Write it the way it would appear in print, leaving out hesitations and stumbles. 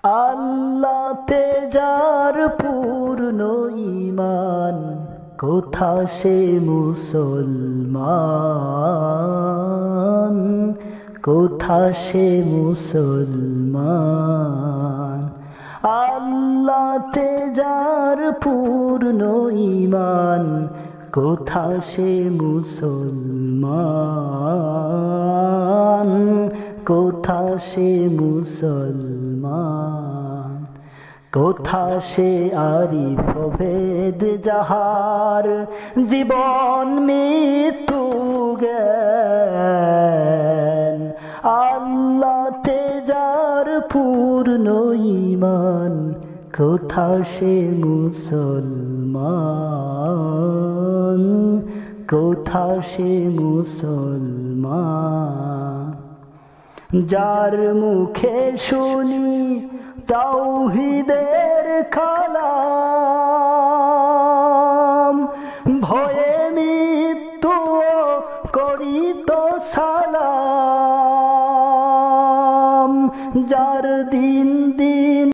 আল্লাহতে যার পূর্ণ ঈমান, কোথা সে মুসলমান, কোথা সে মুসলমান। আল্লাহতে যার পূর্ণ ঈমান, কোথা সে মুসলমান, কোথা সে মুসলমান। কোথা সে আরিফ ভেদ যাহার, জীবন মৃত্যু জ্ঞান। আল্লাহতে যার পূর্ণ ঈমান, কোথা সে মুসলমান, কোথা সে মুসলমান। যার মুখে শুনি তাওহীদের কালাম, ভয়ে মৃত্যু করি তো সালাম। যার দিন দিন